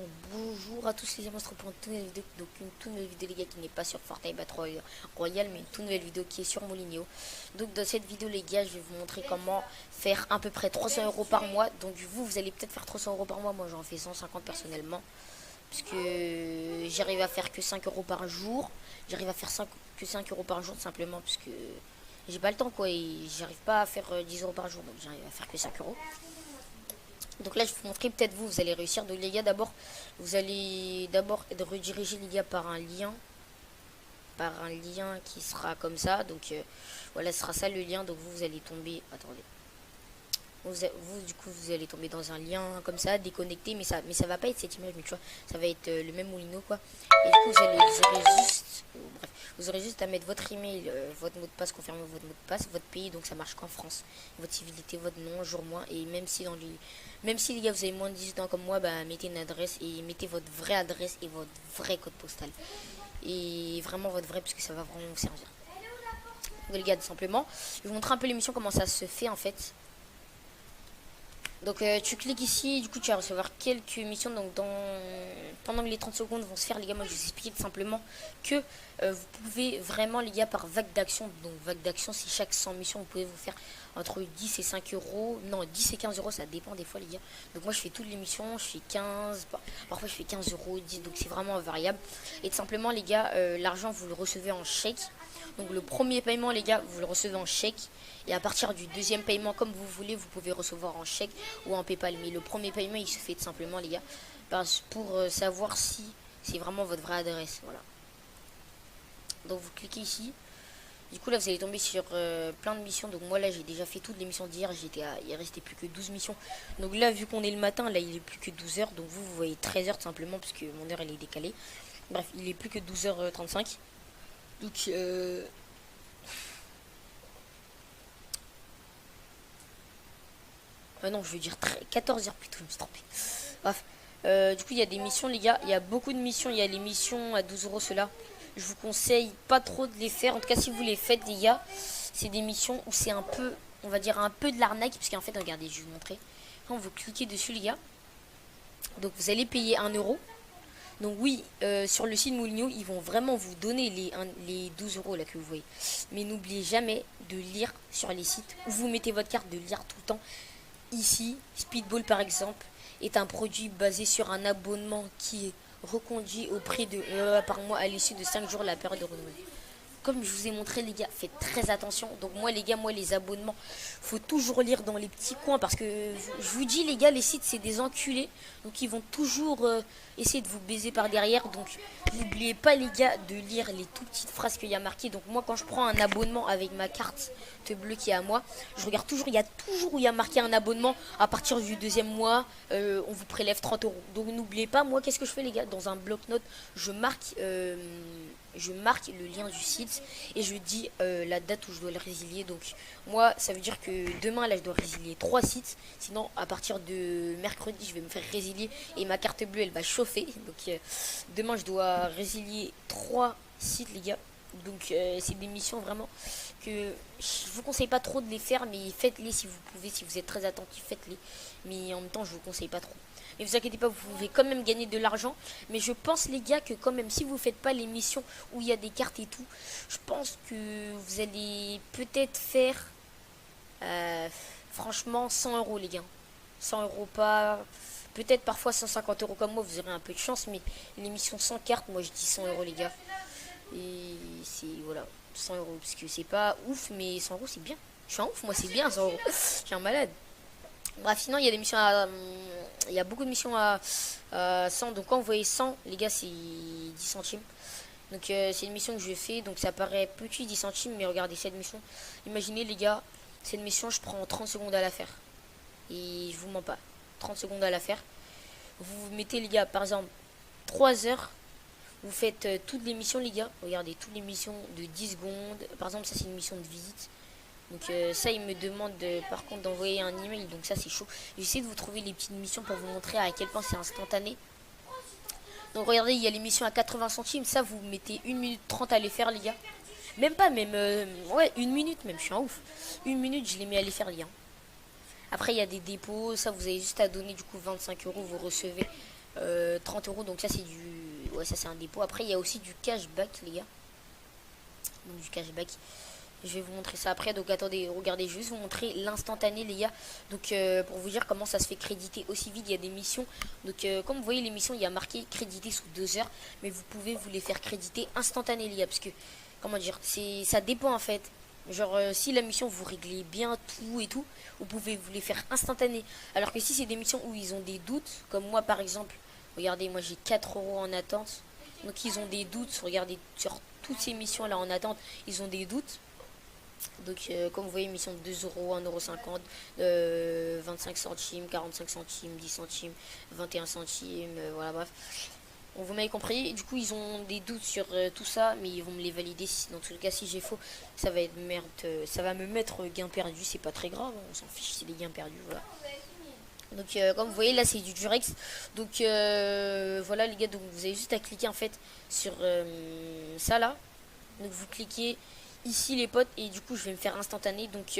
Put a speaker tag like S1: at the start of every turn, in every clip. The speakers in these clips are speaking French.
S1: Donc bonjour à tous les monstres pour une toute nouvelle vidéo, donc une toute nouvelle vidéo les gars qui n'est pas sur Fortnite Battle Royale mais une toute nouvelle vidéo qui est sur Molinio. Donc dans cette vidéo les gars je vais vous montrer comment faire à peu près 300 euros par mois. Donc vous allez peut-être faire 300 euros par mois, moi j'en fais 150 personnellement. Puisque j'arrive à faire que 5 euros par jour. J'arrive à faire que 5 euros par jour simplement puisque j'ai pas le temps quoi et j'arrive pas à faire 10 euros par jour, donc j'arrive à faire que 5 euros. Donc là je vais vous montrer, peut-être vous allez réussir. Donc les gars d'abord vous allez d'abord être redirigé les gars par un lien qui sera comme ça. Donc voilà, ce sera ça le lien. Donc vous allez tomber, attendez, du coup vous allez tomber dans un lien comme ça déconnecté, mais ça va pas être cette image, mais tu vois ça va être le même Molino quoi. Et du coup vous aurez juste à mettre votre email, votre mot de passe, confirmer votre mot de passe, votre pays, donc ça marche qu'en France, votre civilité, votre nom, jour, mois. Et même si les gars vous avez moins de 18 ans comme moi, bah mettez une adresse et mettez votre vraie adresse et votre vrai code postal, et vraiment votre vrai, parce que ça va vraiment vous servir. Donc les gars, tout simplement je vais vous montrer un peu l'émission, comment ça se fait en fait. Donc tu cliques ici, du coup tu vas recevoir quelques missions. Donc pendant que les 30 secondes vont se faire les gars, moi je vais vous expliquer tout simplement que vous pouvez vraiment les gars par vague d'action. Donc vague d'action, c'est chaque 100 missions vous pouvez vous faire entre 10 et 5 euros, non 10 et 15 euros, ça dépend des fois les gars. Donc moi je fais toutes les missions, je fais 15, parfois je fais 15 euros, 10, donc c'est vraiment variable. Et tout simplement les gars, l'argent vous le recevez en chèque. Donc le premier paiement les gars vous le recevez en chèque, et à partir du deuxième paiement comme vous voulez, vous pouvez recevoir en chèque ou en PayPal. Mais le premier paiement il se fait tout simplement les gars pour savoir si c'est vraiment votre vraie adresse. Voilà, donc vous cliquez ici. Du coup là vous allez tomber sur plein de missions. Donc moi là j'ai déjà fait toutes les missions d'hier, il restait plus que 12 missions. Donc là vu qu'on est le matin, là il est plus que 12 heures. Donc vous voyez 13 heures tout simplement puisque mon heure elle est décalée. Bref, il est plus que 12h35. Donc non, je veux dire 14 heures plutôt, je me suis trompé. Bref, du coup, il y a des missions, les gars. Il y a beaucoup de missions. Il y a les missions à 12 euros, ceux-là. Je vous conseille pas trop de les faire. En tout cas, si vous les faites, les gars, c'est des missions où c'est un peu, on va dire, un peu de l'arnaque. Parce qu'en fait, regardez, je vais vous montrer. Quand vous cliquez dessus, les gars, donc vous allez payer 1 euro. Donc oui, sur le site Molinio, ils vont vraiment vous donner les 12 euros là que vous voyez. Mais n'oubliez jamais de lire sur les sites où vous mettez votre carte, de lire tout le temps. Ici, Speedball par exemple est un produit basé sur un abonnement qui est reconduit au prix de 1 € par mois à l'issue de 5 jours la période de renouvellement. Comme je vous ai montré les gars, faites très attention. Donc moi les gars, moi les abonnements, faut toujours lire dans les petits coins, parce que je vous dis les gars, les sites c'est des enculés. Donc ils vont toujours essayer de vous baiser par derrière. Donc n'oubliez pas les gars de lire les tout petites phrases qu'il y a marquées. Donc moi quand je prends un abonnement avec ma carte bleue qui est à moi, je regarde toujours, il y a toujours où il y a marqué un abonnement. À partir du deuxième mois, on vous prélève 30 euros. Donc n'oubliez pas, moi qu'est-ce que je fais les gars, dans un bloc-notes, je marque le lien du site et je dis la date où je dois le résilier. Donc moi ça veut dire que demain là je dois résilier 3 sites, sinon à partir de mercredi je vais me faire résilier et ma carte bleue elle va chauffer. Donc demain je dois résilier 3 sites les gars. Donc c'est des missions vraiment que je vous conseille pas trop de les faire, mais faites-les si vous pouvez, si vous êtes très attentif, faites-les. Mais en même temps je vous conseille pas trop. Mais vous inquiétez pas, vous pouvez quand même gagner de l'argent. Mais je pense les gars que quand même, si vous faites pas les missions où il y a des cartes et tout, je pense que vous allez peut-être faire franchement 100 euros les gars. 100 euros pas, peut-être parfois 150 euros comme moi, vous aurez un peu de chance. Mais les missions sans carte, moi je dis 100 euros les gars. Et c'est voilà, 100 euros, parce que c'est pas ouf, mais 100 euros c'est bien. Je suis un ouf, moi c'est bien 100 euros. Je suis un malade. Bref, sinon il y a des missions il y a beaucoup de missions à 100. Donc quand vous voyez 100 les gars, c'est 10 centimes. Donc c'est une mission que je fais, donc ça paraît petit 10 centimes, mais regardez cette mission. Imaginez les gars, cette mission je prends 30 secondes à la faire. Et je vous mens pas, 30 secondes à la faire. Vous mettez les gars par exemple 3 heures. Vous faites toutes les missions les gars. Regardez, toutes les missions de 10 secondes. Par exemple ça c'est une mission de visite. Donc ça il me demande par contre d'envoyer un email, donc ça c'est chaud. J'essaie de vous trouver les petites missions pour vous montrer à quel point c'est instantané. Donc regardez, il y a les missions à 80 centimes, ça vous mettez 1 minute 30 à les faire les gars. Même pas, même ouais 1 minute même, je suis un ouf. 1 minute je les mets à les faire les gars. Après il y a des dépôts, ça vous avez juste à donner du coup 25 euros, vous recevez 30 euros. Donc ça c'est du, ouais, ça c'est un dépôt. Après il y a aussi du cashback les gars. Donc du cashback. Je vais vous montrer ça après. Donc attendez, regardez, je vais juste vous montrer l'instantané les gars. Donc pour vous dire comment ça se fait créditer aussi vite. Il y a des missions. Donc comme vous voyez les missions, il y a marqué créditer sous 2 heures. Mais vous pouvez vous les faire créditer instantané les gars. Parce que, comment dire, ça dépend en fait. Genre si la mission vous réglez bien tout et tout, vous pouvez vous les faire instantané. Alors que si c'est des missions où ils ont des doutes, comme moi par exemple, regardez, moi j'ai 4 euros en attente. Donc ils ont des doutes, regardez, sur toutes ces missions là en attente, ils ont des doutes. Donc comme vous voyez, mission de 2 euros, 1,50 €, 25 centimes, 45 centimes, 10 centimes, 21 centimes, voilà bref. Vous m'avez compris. Et du coup ils ont des doutes sur tout ça, mais ils vont me les valider. Dans tous les cas si j'ai faux, ça va être merde, ça va me mettre gain perdu, c'est pas très grave, hein, on s'en fiche, c'est des gains perdus, voilà. Donc comme vous voyez là c'est du Durex. Donc voilà les gars, donc vous avez juste à cliquer en fait sur ça là. Donc vous cliquez ici les potes et du coup je vais me faire instantané. Donc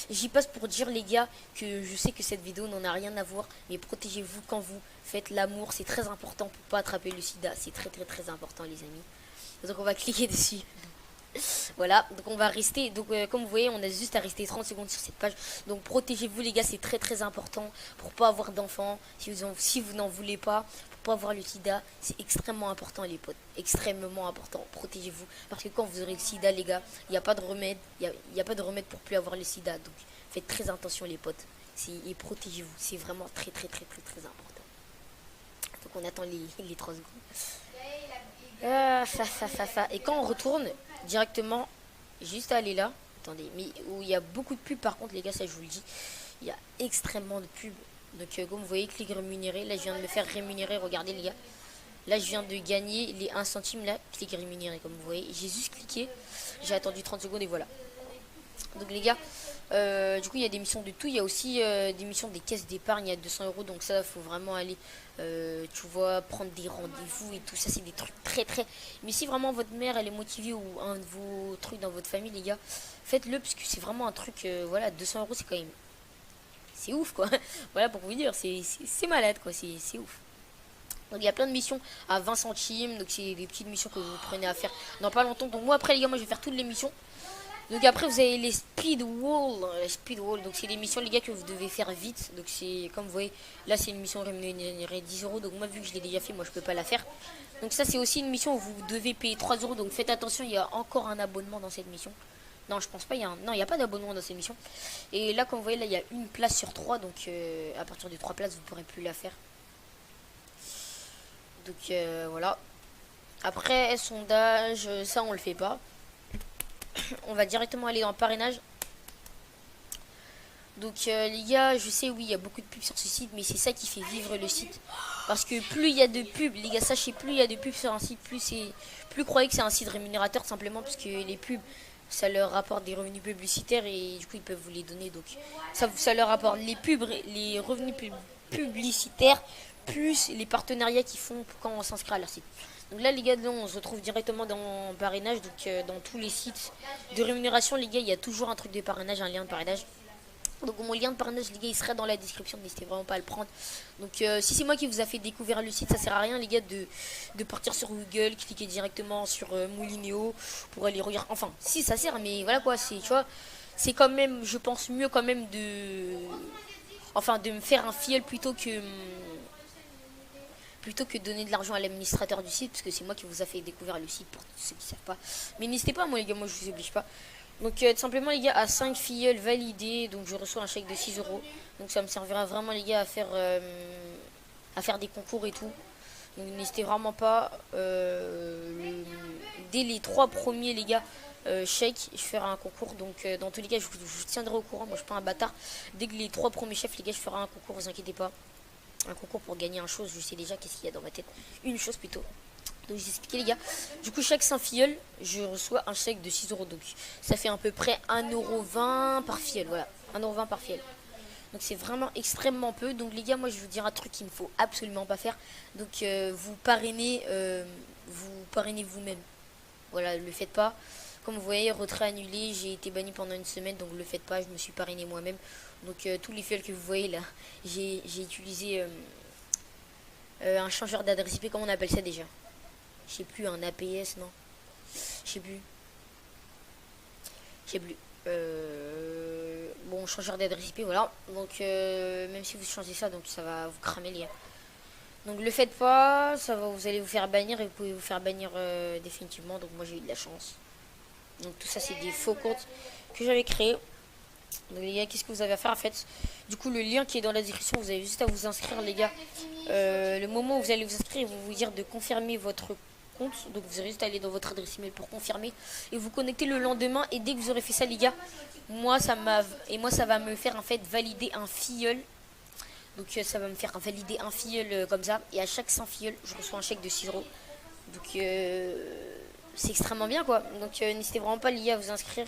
S1: j'y passe pour dire les gars que je sais que cette vidéo n'en a rien à voir, mais protégez-vous quand vous faites l'amour, c'est très important pour pas attraper le sida, c'est très très très important les amis. Donc on va cliquer dessus. Voilà, donc on va rester, donc comme vous voyez on a juste à rester 30 secondes sur cette page. Donc protégez-vous les gars, c'est très très important pour pas avoir d'enfants, si vous n'en voulez pas, pour pas avoir le sida, c'est extrêmement important les potes, extrêmement important, protégez-vous, parce que quand vous aurez le sida les gars, il n'y a pas de remède, il y a pas de remède pour plus avoir le sida, donc faites très attention les potes, et protégez-vous, c'est vraiment très très très très très important. Donc on attend les 3 secondes. Et quand on retourne directement, juste aller là. Attendez, mais où il y a beaucoup de pubs par contre les gars, ça je vous le dis. Il y a extrêmement de pubs. Donc comme vous voyez, clic rémunéré. Là je viens de me faire rémunérer, regardez les gars. Là je viens de gagner les 1 centime là, clic rémunéré comme vous voyez. J'ai juste cliqué, j'ai attendu 30 secondes et voilà. Donc les gars, du coup il y a des missions de tout. Il y a aussi des missions des caisses d'épargne à 200 euros. Donc ça il faut vraiment aller, tu vois, prendre des rendez-vous et tout ça. C'est des trucs très très... Mais si vraiment votre mère elle est motivée ou un de vos trucs dans votre famille les gars, faites-le parce que c'est vraiment un truc, voilà, 200 euros c'est quand même... C'est ouf quoi. Voilà pour vous dire, c'est malade quoi, c'est ouf. Donc il y a plein de missions à 20 centimes. Donc c'est des petites missions que vous prenez à faire dans pas longtemps. Donc moi après les gars, moi je vais faire toutes les missions. Donc après vous avez les speed wall, donc c'est des missions les gars que vous devez faire vite. Donc c'est comme vous voyez, là c'est une mission rémunérée 10 euros. Donc moi vu que je l'ai déjà fait, moi je peux pas la faire. Donc ça c'est aussi une mission où vous devez payer 3 euros. Donc faites attention, il y a encore un abonnement dans cette mission. Non je pense pas, non il n'y a pas d'abonnement dans cette mission. Et là comme vous voyez là il y a une place sur 3. Donc à partir de 3 places vous pourrez plus la faire. Donc voilà. Après sondage, ça on le fait pas. On va directement aller dans le parrainage. Donc les gars, je sais oui il y a beaucoup de pubs sur ce site, mais c'est ça qui fait vivre le site. Parce que plus il y a de pubs, les gars sachez, plus il y a de pubs sur un site, plus croyez que c'est un site rémunérateur, simplement parce que les pubs ça leur rapporte des revenus publicitaires et du coup ils peuvent vous les donner. Donc ça leur rapporte les revenus publicitaires plus les partenariats qu'ils font quand on s'inscrit à leur site. Donc là les gars, là, on se retrouve directement dans le parrainage. Donc dans tous les sites de rémunération les gars, il y a toujours un truc de parrainage, un lien de parrainage. Donc mon lien de parrainage les gars il sera dans la description, n'hésitez vraiment pas à le prendre. Donc si c'est moi qui vous a fait découvrir le site, ça sert à rien les gars de partir sur Google, cliquer directement sur Moulinéo pour aller regarder. Enfin si ça sert, mais voilà quoi, c'est, tu vois, c'est quand même, je pense mieux quand même de me faire un filleul plutôt que donner de l'argent à l'administrateur du site, parce que c'est moi qui vous a fait découvrir le site pour ceux qui savent pas. Mais n'hésitez pas moi les gars, moi je vous oblige pas. Donc tout simplement les gars, à 5 filleuls validés, donc je reçois un chèque de 6 euros. Donc ça me servira vraiment les gars à faire des concours et tout. Donc n'hésitez vraiment pas. Dès les 3 premiers les gars chèques, je ferai un concours. Donc dans tous les cas je vous tiendrai au courant, moi je suis pas un bâtard. Dès que les 3 premiers chefs les gars, je ferai un concours, vous inquiétez pas. Un concours pour gagner un chose, je sais déjà qu'est-ce qu'il y a dans ma tête. Une chose plutôt. Donc je vous expliqué les gars. Du coup chaque 5 filleuls, je reçois un chèque de 6 euros. Donc ça fait à peu près 1,20 € par filleul. Voilà, 1,20 € par filleul. Donc c'est vraiment extrêmement peu. Donc les gars, moi je vais vous dire un truc qu'il ne faut absolument pas faire. Donc vous parrainez vous-même. Voilà, le faites pas. Comme vous voyez, retrait annulé, j'ai été banni pendant une semaine, donc le faites pas, je me suis parrainé moi-même. Donc tous les filleuls que vous voyez là, j'ai utilisé Un changeur d'adresse IP, comment on appelle ça déjà? Je sais plus, un APS, non? Je sais plus. Je sais plus. Bon, changeur d'adresse IP, voilà. Donc, même si vous changez ça, donc ça va vous cramer les gars. Donc, le faites pas, ça va, vous allez vous faire bannir et vous pouvez vous faire bannir définitivement. Donc, moi j'ai eu de la chance. Donc, tout ça, c'est des faux comptes que j'avais créés. Donc les gars, qu'est-ce que vous avez à faire en fait? Du coup, le lien qui est dans la description, vous avez juste à vous inscrire les gars. Le moment où vous allez vous inscrire, ils vont vous dire de confirmer votre compte. Donc vous aurez juste à aller dans votre adresse email pour confirmer et vous connecter le lendemain. Et dès que vous aurez fait ça les gars, moi ça va me faire en fait valider un filleul. Donc ça va me faire valider un filleul comme ça. Et à chaque 100 filleuls, je reçois un chèque de 6 euros. Donc c'est extrêmement bien quoi. Donc n'hésitez vraiment pas les gars à vous inscrire.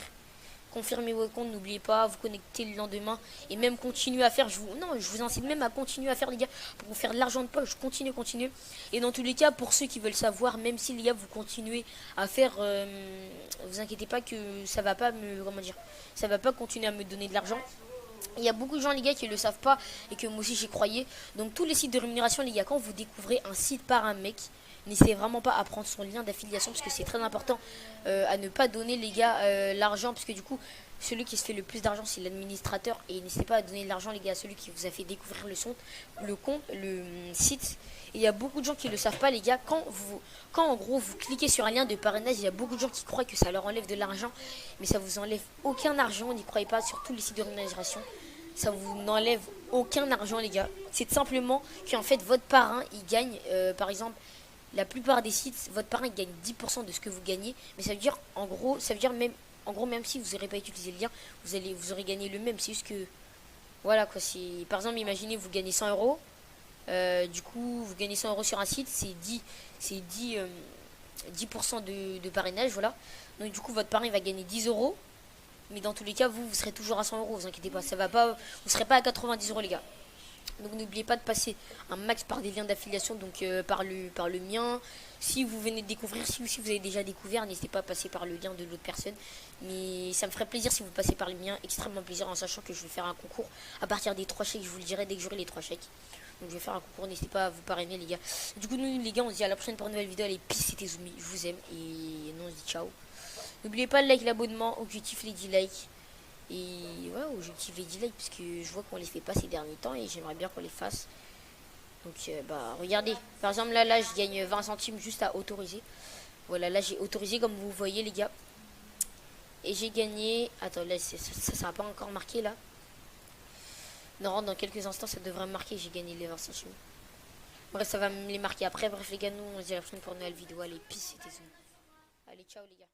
S1: Confirmez vos comptes, n'oubliez pas, vous connectez le lendemain et même continuez à faire, je vous incite même à continuer à faire les gars pour vous faire de l'argent de poche, continuez. Et dans tous les cas, pour ceux qui veulent savoir, même si les gars vous continuez à faire, vous inquiétez pas que ça va pas me, comment dire, ça va pas continuer à me donner de l'argent. Il y a beaucoup de gens les gars qui le savent pas et que moi aussi j'y croyais. Donc tous les sites de rémunération les gars, quand vous découvrez un site par un mec, n'hésitez vraiment pas à prendre son lien d'affiliation parce que c'est très important à ne pas donner les gars l'argent parce que du coup celui qui se fait le plus d'argent c'est l'administrateur et n'hésitez pas à donner de l'argent les gars à celui qui vous a fait découvrir le site. Et il y a beaucoup de gens qui le savent pas les gars, quand en gros vous cliquez sur un lien de parrainage, il y a beaucoup de gens qui croient que ça leur enlève de l'argent mais ça vous enlève aucun argent, n'y croyez pas, sur tous les sites de rémunération. Ça vous n'enlève aucun argent les gars. C'est simplement qu'en fait votre parrain il gagne par exemple la plupart des sites, votre parrain gagne 10% de ce que vous gagnez. Mais ça veut dire, en gros, même si vous n'aurez pas utilisé le lien, vous aurez gagné le même. C'est juste que, voilà quoi. Par exemple, imaginez, vous gagnez 100 euros. Du coup, vous gagnez 100 euros sur un site, c'est 10% de parrainage, voilà. Donc, du coup, votre parrain va gagner 10 euros. Mais dans tous les cas, vous serez toujours à 100 euros, vous inquiétez pas. Ça va pas, vous serez pas à 90 euros, les gars. Donc n'oubliez pas de passer un max par des liens d'affiliation, donc par le mien. Si vous venez de découvrir, si vous avez déjà découvert, n'hésitez pas à passer par le lien de l'autre personne. Mais ça me ferait plaisir si vous passez par le mien, extrêmement plaisir en sachant que je vais faire un concours à partir des 3 chèques, je vous le dirai dès que j'aurai les 3 chèques. Donc je vais faire un concours, n'hésitez pas à vous parrainer les gars. Du coup nous les gars on se dit à la prochaine pour une nouvelle vidéo, allez peace c'était Zumi, je vous aime et non on se dit ciao. N'oubliez pas le like, l'abonnement, objectif les 10 likes. Et ouais, objectif les 10 likes parce que je vois qu'on les fait pas ces derniers temps et j'aimerais bien qu'on les fasse. Donc bah regardez, par exemple là je gagne 20 centimes juste à autoriser. Voilà, là j'ai autorisé comme vous voyez les gars. Et j'ai gagné, attends là ça va pas encore marqué là. Non, dans quelques instants ça devrait marquer, j'ai gagné les 20 centimes. Bref, ça va me les marquer après. Bref les gars, nous on se dit à la prochaine pour une nouvelle vidéo. Allez, peace, c'était Zoom. Allez, ciao les gars.